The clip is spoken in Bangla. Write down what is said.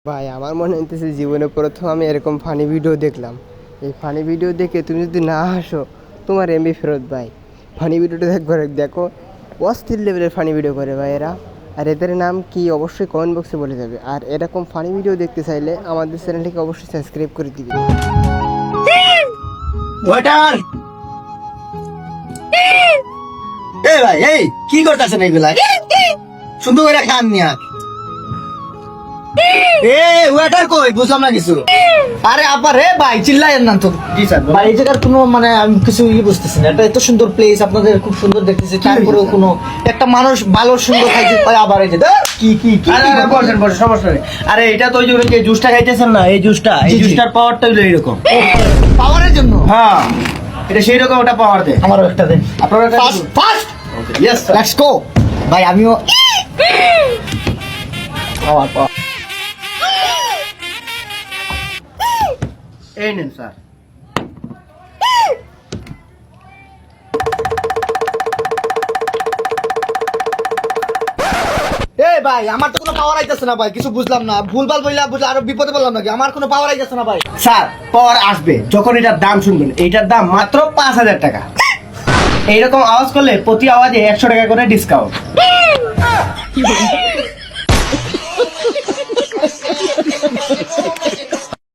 ভাই আমার মনে হইতেছে জীবনে প্রথম আমি এরকম ফানি ভিডিও দেখলাম। এই ফানি ভিডিও দেখে তুমি যদি না হাসো তোমার এমবি ফেরত ভাই। ফানি ভিডিওটা একবার দেখো, অস্থির লেভেলের ফানি ভিডিও করে ভাই এরা। আর এদের নাম কি অবশ্যই কমেন্ট বক্সে বলে যাবে। আর এরকম ফানি ভিডিও দেখতে চাইলে আমাদের চ্যানেলটিকে অবশ্যই সাবস্ক্রাইব করে দিবে। ওয়েটার এই ভাই, এই কি করতেছেন এইগুলা? সুন্দর করে খান নিয়া। ওয়েটার কই, বুঝলাম না কিছু। আরে আপা রে ভাই, চিল্লায়েন না তো। জি স্যার ভাই, এই জায়গার কোনো মানে আমি কিছু বুঝতেছি না। এটা এত সুন্দর প্লেস, আপনাদের খুব সুন্দর দেখতেছি, তারপরেও কোনো একটা মানুষ ভালো সুন্দর খাইতে পারে। আবার এই যে কি কি কি বসেন বসেন, সমস্যা নেই। আরে এটা তো ওই যে জুসটা খাইতেছেন না, এই জুসটার পাওয়ারটা হইলো এইরকম। পাওয়ারের জন্য? হ্যাঁ, এটা সেই রকম, ওটা পাওয়ার দেয়। আমারও একটা দেন। আপনারা ফাস্ট ইয়েস, লেটস গো ভাই। আমিও পাওয়ার পাওয়ার এই নেন স্যার। এই ভাই, আমার তো কোনো পাওয়ার আইতেছে না ভাই, কিছু বুঝলাম না। ভুলভাল বললাম, বুঝলাম আরো বিপদে বললাম নাকি? আমার কোনো পাওয়ার আইতেছে না ভাই। স্যার, পাওয়ার আসবে যখন এটার দাম শুনবেন। এইটার দাম মাত্র 5,000 টাকা। এইরকম আওয়াজ করলে প্রতি আওয়াজে 100 টাকা করে ডিসকাউন্ট।